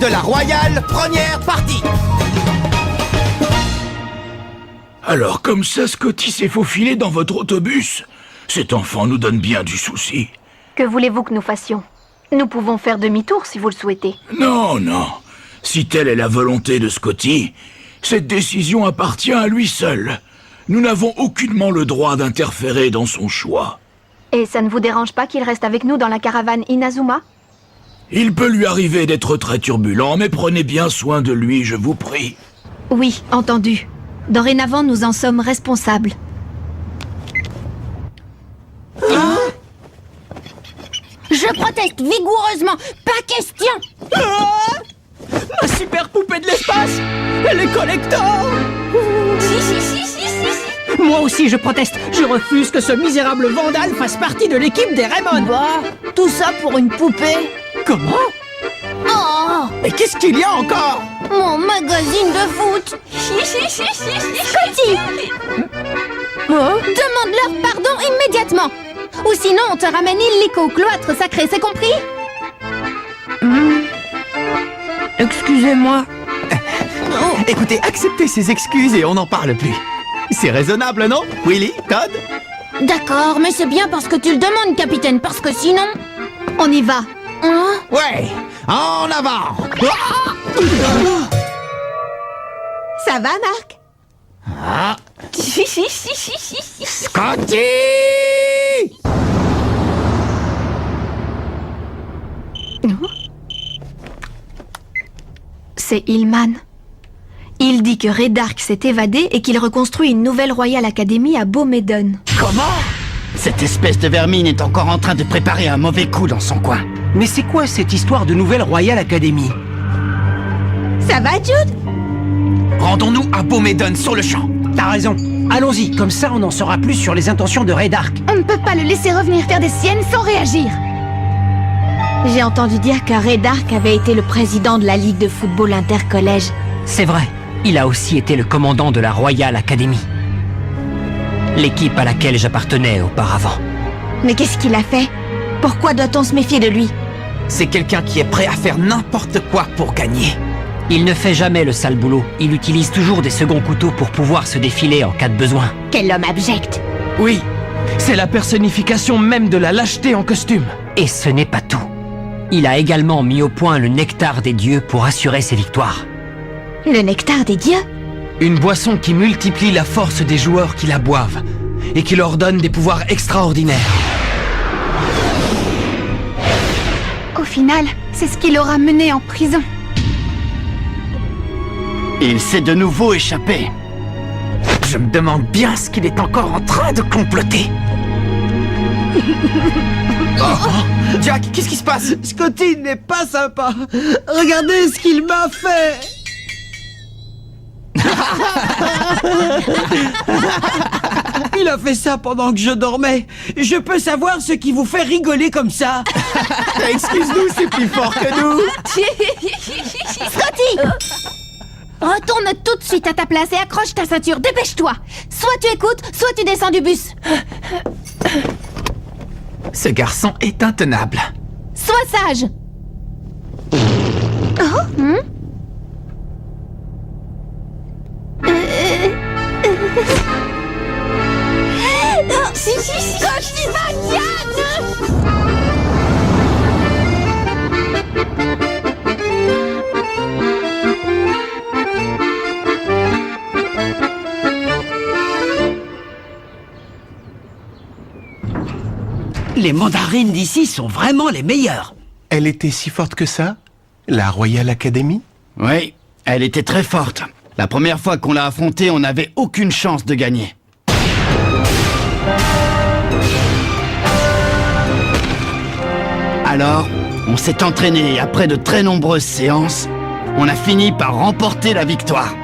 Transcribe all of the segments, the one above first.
de la Royale, première partie. Alors comme ça, Scotty s'est faufilé dans votre autobus? Cet enfant nous donne bien du souci. Que voulez-vous que nous fassions? Nous pouvons faire demi-tour si vous le souhaitez. Non, non. Si telle est la volonté de Scotty, cette décision appartient à lui seul. Nous n'avons aucunement le droit d'interférer dans son choix. Et ça ne vous dérange pas qu'il reste avec nous dans la caravane Inazuma? Il peut lui arriver d'être très turbulent, mais prenez bien soin de lui, je vous prie. Oui, entendu. Dorénavant, nous en sommes responsables. Je proteste vigoureusement. Pas question. Ma super poupée de l'espace! Elle est collector! Si. Moi aussi je proteste. Je refuse que ce misérable vandale fasse partie de l'équipe des Raymond. Bah, tout ça pour une poupée. Comment? Oh, Mais qu'est-ce qu'il y a encore? mon magazine de foot. Scotty, demande-leur pardon immédiatement. Ou sinon on te ramène illico au cloître sacré, c'est compris? Excusez-moi. Écoutez, acceptez ces excuses et on n'en parle plus. C'est raisonnable, non, Willy, Todd? D'accord, mais c'est bien parce que tu le demandes, capitaine, parce que sinon... On y va. Hein? Ouais, en avant. Ça va, Marc? Scotty! C'est Hillman. Il dit que Redark s'est évadé et qu'il reconstruit une nouvelle Royal Academy à Beaumédon. Comment? Cette espèce de vermine est encore en train de préparer un mauvais coup dans son coin. Mais c'est quoi cette histoire de nouvelle Royal Academy? Ça va, Jude? Rendons-nous à Beaumédon sur le champ. T'as raison. Allons-y, comme ça on en saura plus sur les intentions de Redark. On ne peut pas le laisser revenir faire des siennes sans réagir. J'ai entendu dire que Redark avait été le président de la Ligue de football intercollège. C'est vrai, il a aussi été le commandant de la Royal Academy. L'équipe à laquelle j'appartenais auparavant. Mais qu'est-ce qu'il a fait? Pourquoi doit-on se méfier de lui? C'est quelqu'un qui est prêt à faire n'importe quoi pour gagner. Il ne fait jamais le sale boulot. Il utilise toujours des seconds couteaux pour pouvoir se défiler en cas de besoin. Quel homme abject! Oui, c'est la personnification même de la lâcheté en costume. Et ce n'est pas tout. Il a également mis au point le nectar des dieux pour assurer ses victoires. Le nectar des dieux? Une boisson qui multiplie la force des joueurs qui la boivent et qui leur donne des pouvoirs extraordinaires. Au final, c'est ce qui l'aura mené en prison. Il s'est de nouveau échappé. Je me demande bien ce qu'il est encore en train de comploter. Jack, qu'est-ce qui se passe? Scotty n'est pas sympa. Regardez ce qu'il m'a fait. Il a fait ça pendant que je dormais. Je peux savoir ce qui vous fait rigoler comme ça? Excuse-nous, c'est plus fort que nous. Scotty, retourne tout de suite à ta place et accroche ta ceinture, dépêche-toi. Soit tu écoutes, soit tu descends du bus. Ce garçon est intenable. Sois sage. Scotty Les mandarines d'ici sont vraiment les meilleures. Elle était si forte que ça? La Royal Academy? Oui, elle était très forte. La première fois qu'on l'a affrontée, on n'avait aucune chance de gagner. Alors, on s'est entraîné et après de très nombreuses séances, on a fini par remporter la victoire.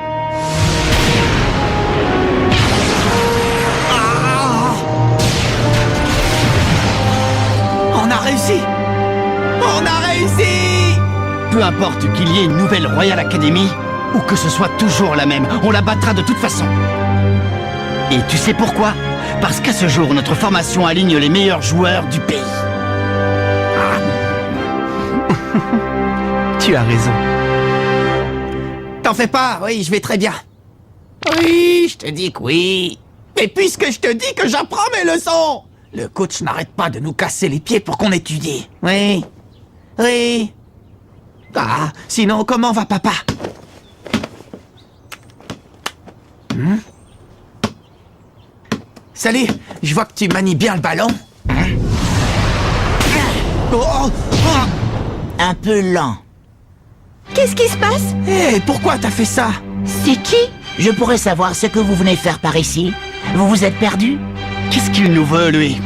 On a réussi! On a réussi! Peu importe qu'il y ait une nouvelle Royal Academy, ou que ce soit toujours la même, on la battra de toute façon. Et tu sais pourquoi? Parce qu'à ce jour, notre formation aligne les meilleurs joueurs du pays. Tu as raison. T'en fais pas, oui, je vais très bien. Oui, je te dis que oui. Mais puisque je te dis que j'apprends mes leçons, le coach n'arrête pas de nous casser les pieds pour qu'on étudie. Oui. Oui. Ah, sinon, comment va papa? Salut, je vois que tu manies bien le ballon. Un peu lent. Qu'est-ce qui se passe? Hé, pourquoi t'as fait ça? C'est qui? Je pourrais savoir ce que vous venez faire par ici? Vous vous êtes perdu? Qu'est-ce qu'il nous veut, lui?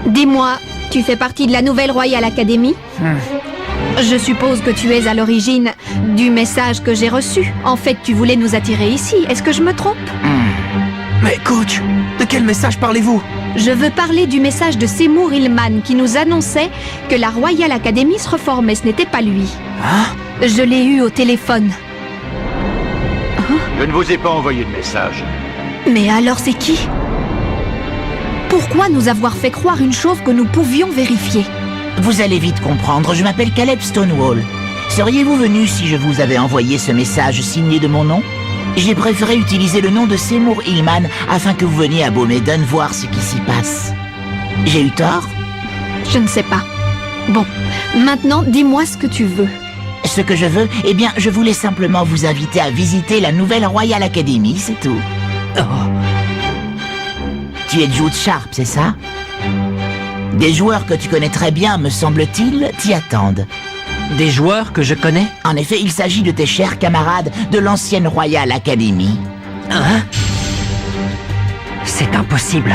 Dis-moi, tu fais partie de la nouvelle Royal Academy? Je suppose que tu es à l'origine du message que j'ai reçu. En fait, tu voulais nous attirer ici. Est-ce que je me trompe? Mais coach, de quel message parlez-vous? Je veux parler du message de Seymour Hillman qui nous annonçait que la Royal Academy se reformait. Ce n'était pas lui. Hein? Je l'ai eu au téléphone. Je ne vous ai pas envoyé de message. Mais alors c'est qui? Pourquoi nous avoir fait croire une chose que nous pouvions vérifier? Vous allez vite comprendre, je m'appelle Caleb Stonewall. Seriez-vous venu si je vous avais envoyé ce message signé de mon nom? J'ai préféré utiliser le nom de Seymour Hillman afin que vous veniez à Beaumaiden voir ce qui s'y passe. J'ai eu tort? Je ne sais pas. Bon, maintenant dis-moi ce que tu veux. Ce que je veux, eh bien, je voulais simplement vous inviter à visiter la nouvelle Royal Academy, c'est tout. Tu es Jude Sharp, c'est ça? Des joueurs que tu connais très bien, me semble-t-il, t'y attendent. Des joueurs que je connais? En effet, il s'agit de tes chers camarades de l'ancienne Royal Academy. Hein? C'est impossible.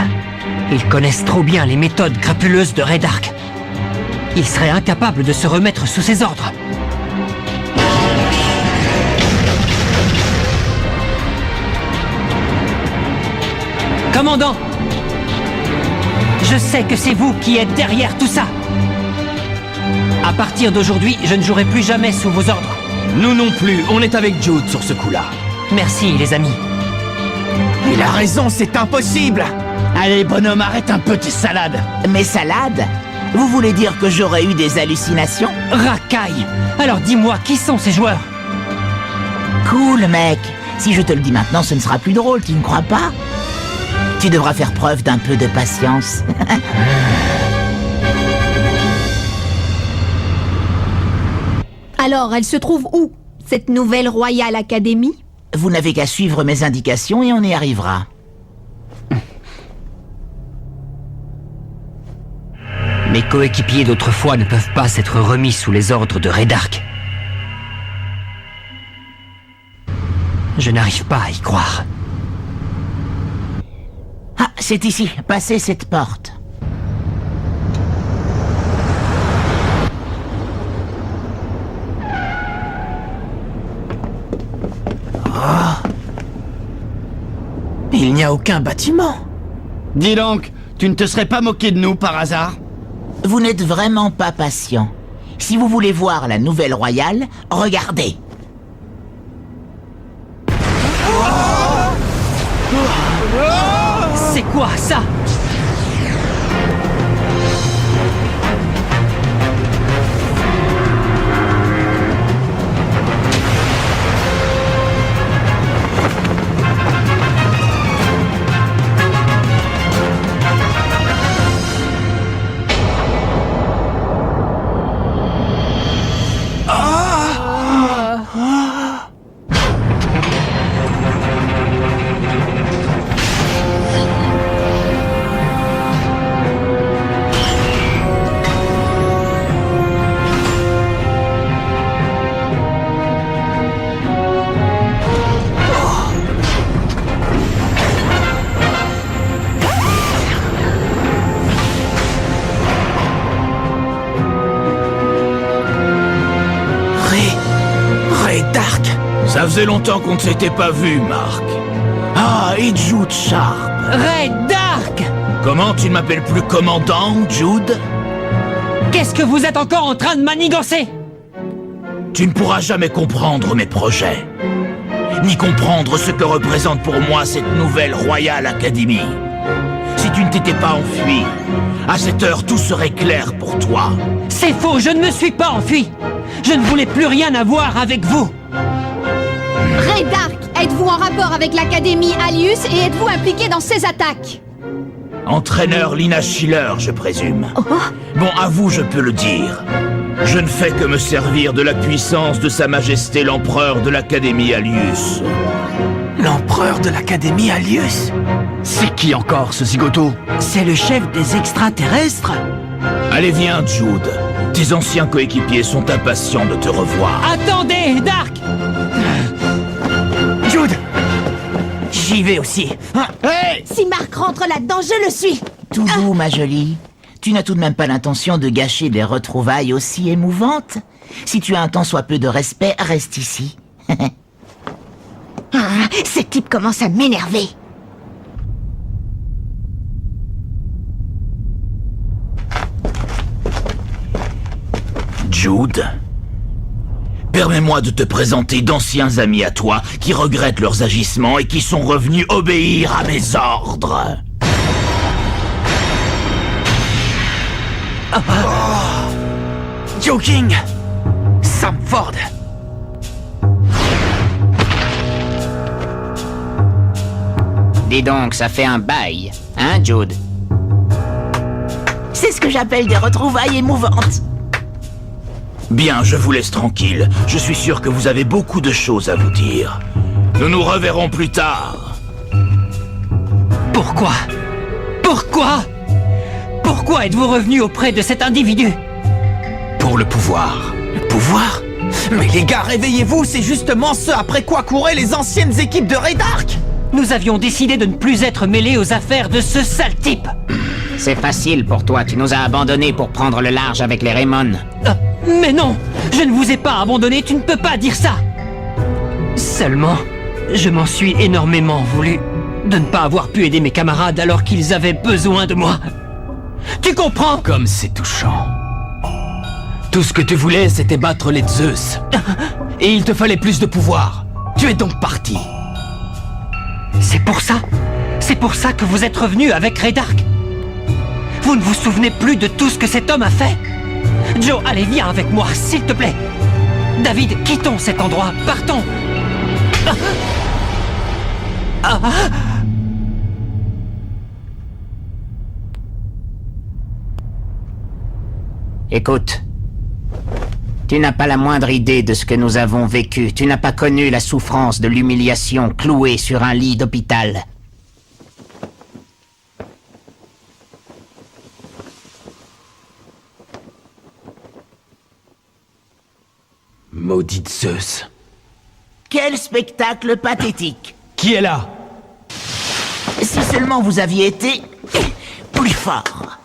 Ils connaissent trop bien les méthodes crapuleuses de Redark. Ils seraient incapables de se remettre sous ses ordres. Commandant! Je sais que c'est vous qui êtes derrière tout ça. À partir d'aujourd'hui, je ne jouerai plus jamais sous vos ordres. Nous non plus, on est avec Jude sur ce coup-là. Merci, les amis. Il a raison, c'est impossible. Allez, bonhomme, arrête un peu tes salades. Mes salades? Vous voulez dire que j'aurais eu des hallucinations? Racaille! Alors dis-moi, qui sont ces joueurs? Cool, mec. Si je te le dis maintenant, ce ne sera plus drôle, tu ne crois pas? Tu devras faire preuve d'un peu de patience. Alors, elle se trouve où, cette nouvelle Royal Academy? Vous n'avez qu'à suivre mes indications et on y arrivera. Mes coéquipiers d'autrefois ne peuvent pas s'être remis sous les ordres de Redark. Je n'arrive pas à y croire. Ah, c'est ici. Passez cette porte. Il n'y a aucun bâtiment. Dis donc, tu ne te serais pas moqué de nous par hasard? Vous n'êtes vraiment pas patient. Si vous voulez voir la nouvelle Royale, regardez. C'est quoi ça? Redark. Ça faisait longtemps qu'on ne s'était pas vu, Marc. Ah, et Jude Sharp. Redark! Comment tu ne m'appelles plus commandant, Jude? Qu'est-ce que vous êtes encore en train de manigancer? Tu ne pourras jamais comprendre mes projets, ni comprendre ce que représente pour moi cette nouvelle Royal Academy. Si tu ne t'étais pas enfui, à cette heure tout serait clair pour toi. C'est faux, je ne me suis pas enfui. Je ne voulais plus rien avoir avec vous. Raydark, êtes-vous en rapport avec l'Académie Alius et êtes-vous impliqué dans ces attaques? Entraîneur Lina Schiller, je présume. Bon, à vous, je peux le dire. Je ne fais que me servir de la puissance de Sa Majesté l'Empereur de l'Académie Alius. L'empereur de l'Académie Alius? C'est qui encore, ce zigoto? C'est le chef des extraterrestres. Allez, viens, Jude. Tes anciens coéquipiers sont impatients de te revoir. Attendez, Dark! Jude! J'y vais aussi. Hein? Hey! Si Marc rentre là-dedans, je le suis. Tout doux, ma jolie. Tu n'as tout de même pas l'intention de gâcher des retrouvailles aussi émouvantes. Si tu as un tant soit peu de respect, reste ici. Ce type commence à m'énerver. Jude, permets-moi de te présenter d'anciens amis à toi qui regrettent leurs agissements et qui sont revenus obéir à mes ordres. Joking! Sam Ford! Dis donc, ça fait un bail, hein, Jude? C'est ce que j'appelle des retrouvailles émouvantes. Bien, je vous laisse tranquille. Je suis sûr que vous avez beaucoup de choses à vous dire. Nous nous reverrons plus tard. Pourquoi? Pourquoi? Pourquoi êtes-vous revenu auprès de cet individu? Pour le pouvoir. Le pouvoir? Mais les gars, réveillez-vous, c'est justement ce après quoi couraient les anciennes équipes de Raydark! Nous avions décidé de ne plus être mêlés aux affaires de ce sale type. C'est facile pour toi, tu nous as abandonnés pour prendre le large avec les Raymond. Mais non, je ne vous ai pas abandonné, tu ne peux pas dire ça. Seulement, je m'en suis énormément voulu de ne pas avoir pu aider mes camarades alors qu'ils avaient besoin de moi. Tu comprends? Comme c'est touchant. Tout ce que tu voulais, c'était battre les Zeus. Et il te fallait plus de pouvoir. Tu es donc parti. C'est pour ça que vous êtes revenu avec Raydark. Vous ne vous souvenez plus de tout ce que cet homme a fait? Joe, allez, viens avec moi, s'il te plaît. David, quittons cet endroit, partons. Écoute, tu n'as pas la moindre idée de ce que nous avons vécu. Tu n'as pas connu la souffrance de l'humiliation clouée sur un lit d'hôpital. Maudit Zeus. Quel spectacle pathétique! Qui est là? Si seulement vous aviez été plus fort.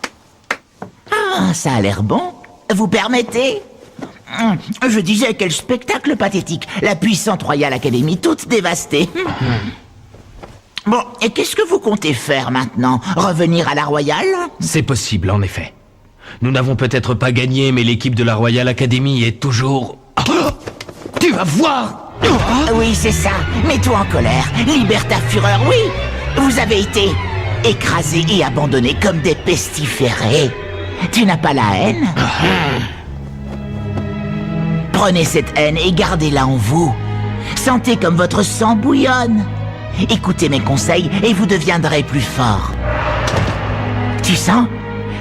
Ah, ça a l'air bon. Vous permettez? Je disais, quel spectacle pathétique. La puissante Royal Academy toute dévastée. Bon, et qu'est-ce que vous comptez faire maintenant? Revenir à la Royale? C'est possible, en effet. Nous n'avons peut-être pas gagné, mais l'équipe de la Royal Academy est toujours... Tu vas voir! Oui, c'est ça. Mets-toi en colère. Libère ta fureur, oui. Vous avez été écrasés et abandonnés comme des pestiférés. Tu n'as pas la haine? Prenez cette haine et gardez-la en vous. Sentez comme votre sang bouillonne. Écoutez mes conseils et vous deviendrez plus fort. Tu sens?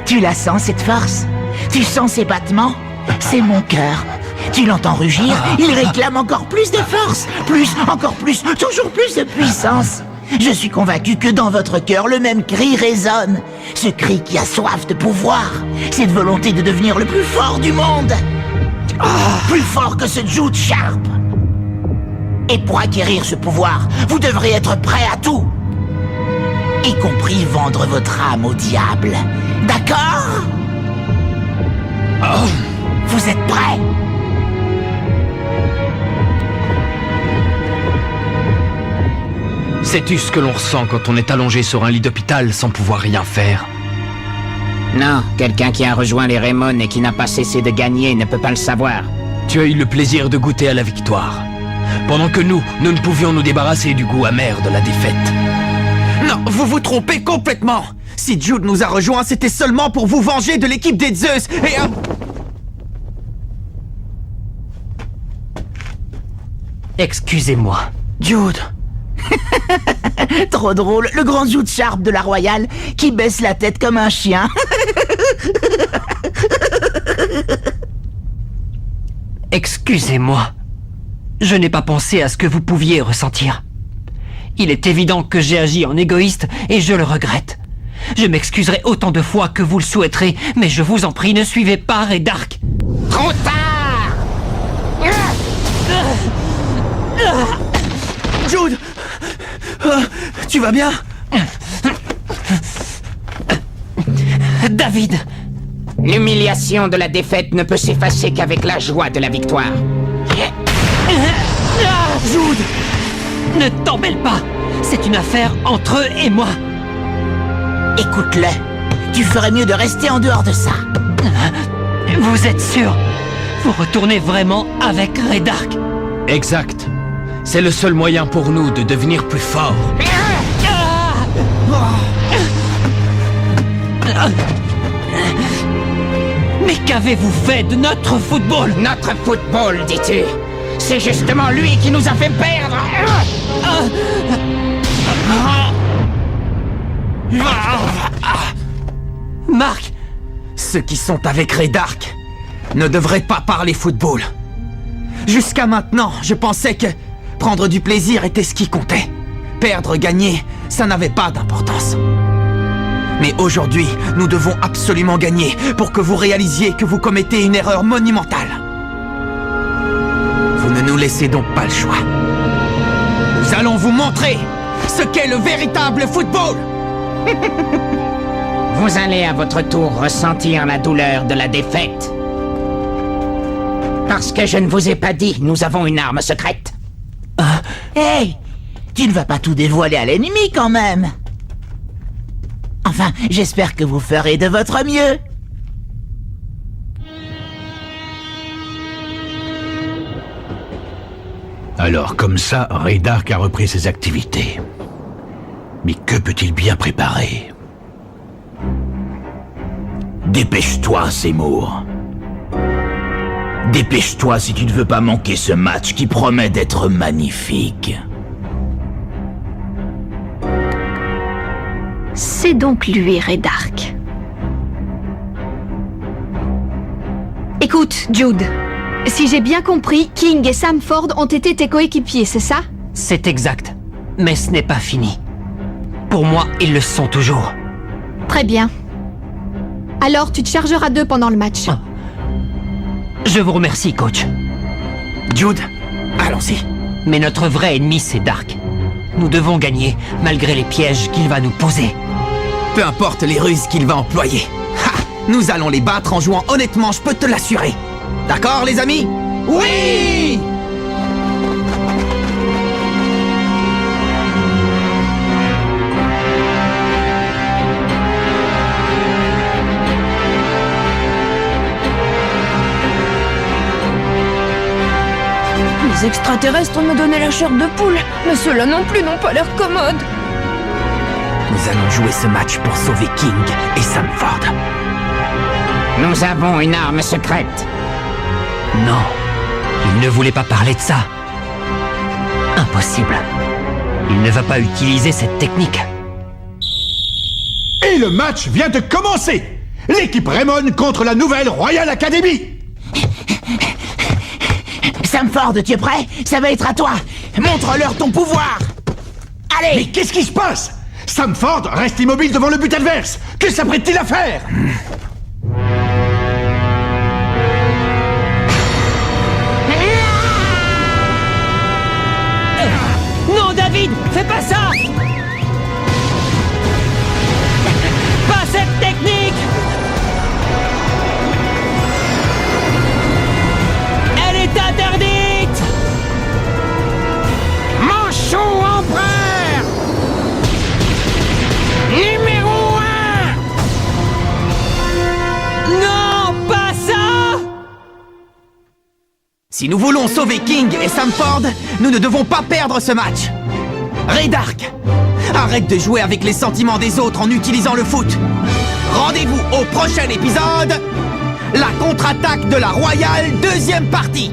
Tu la sens, cette force? Tu sens ces battements? C'est mon cœur. Tu l'entends rugir? Il réclame encore plus de force. Plus, encore plus, toujours plus de puissance. Je suis convaincu que dans votre cœur, le même cri résonne. Ce cri qui a soif de pouvoir. Cette volonté de devenir le plus fort du monde. Plus fort que ce Jude Sharp. Et pour acquérir ce pouvoir, vous devrez être prêt à tout. Y compris vendre votre âme au diable. D'accord? Vous êtes prêts? Sais-tu ce que l'on ressent quand on est allongé sur un lit d'hôpital sans pouvoir rien faire? Non, quelqu'un qui a rejoint les Raymond et qui n'a pas cessé de gagner ne peut pas le savoir. Tu as eu le plaisir de goûter à la victoire. Pendant que nous ne pouvions nous débarrasser du goût amer de la défaite. Non, vous vous trompez complètement. Si Jude nous a rejoints, c'était seulement pour vous venger de l'équipe des Zeus et... Excusez-moi. Jude. Trop drôle, le grand Jude Sharp de la Royale qui baisse la tête comme un chien. Excusez-moi. Je n'ai pas pensé à ce que vous pouviez ressentir. Il est évident que j'ai agi en égoïste et je le regrette. Je m'excuserai autant de fois que vous le souhaiterez, mais je vous en prie, ne suivez pas Redark. Trop tard! Jude! Tu vas bien? David! L'humiliation de la défaite ne peut s'effacer qu'avec la joie de la victoire. Jude! Ne t'en mêle pas! C'est une affaire entre eux et moi. Écoute-le. Tu ferais mieux de rester en dehors de ça. Vous êtes sûr? Vous retournez vraiment avec Redark? Exact. C'est le seul moyen pour nous de devenir plus forts. Mais qu'avez-vous fait de notre football? Notre football, dis-tu? C'est justement lui qui nous a fait perdre. Marc! Ceux qui sont avec Redark ne devraient pas parler football. Jusqu'à maintenant, je pensais que prendre du plaisir était ce qui comptait. Perdre, gagner, ça n'avait pas d'importance. Mais aujourd'hui, nous devons absolument gagner pour que vous réalisiez que vous commettez une erreur monumentale. Vous ne nous laissez donc pas le choix. Nous allons vous montrer ce qu'est le véritable football. Vous allez à votre tour ressentir la douleur de la défaite. Parce que je ne vous ai pas dit, nous avons une arme secrète. Hey, tu ne vas pas tout dévoiler à l'ennemi quand même. Enfin, j'espère que vous ferez de votre mieux. Alors, comme ça, Redark a repris ses activités. Mais que peut-il bien préparer? Dépêche-toi, Seymour. Dépêche-toi si tu ne veux pas manquer ce match qui promet d'être magnifique. C'est donc lui, Redark. Écoute, Jude. Si j'ai bien compris, King et Sam Ford ont été tes coéquipiers, c'est ça? C'est exact. Mais ce n'est pas fini. Pour moi, ils le sont toujours. Très bien. Alors, tu te chargeras d'eux pendant le match. Je vous remercie, coach. Jude, allons-y. Mais notre vrai ennemi, c'est Dark. Nous devons gagner, malgré les pièges qu'il va nous poser. Peu importe les ruses qu'il va employer. Ha! Nous allons les battre en jouant honnêtement, je peux te l'assurer. D'accord, les amis? Oui! Les extraterrestres me donnaient la chair de poule, mais ceux-là non plus n'ont pas l'air commodes. Nous allons jouer ce match pour sauver King et Sam Ford. Nous avons une arme secrète. Non, il ne voulait pas parler de ça. Impossible. Il ne va pas utiliser cette technique. Et le match vient de commencer. L'équipe Raymond contre la nouvelle Royal Academy. Sam Ford, tu es prêt? Ça va être à toi. Montre-leur ton pouvoir. Allez! Mais qu'est-ce qui se passe? Sam Ford reste immobile devant le but adverse. Que s'apprête-t-il à faire? Non, David, fais pas ça! Pas cette technique! Elle est interdite! Manchot empereur! Numéro 1! Non, pas ça! Si nous voulons sauver King et Sam Ford, nous ne devons pas perdre ce match. Redark, arrête de jouer avec les sentiments des autres en utilisant le foot. Rendez-vous au prochain épisode, la contre-attaque de la Royale, deuxième partie.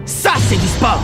Ça, c'est du sport.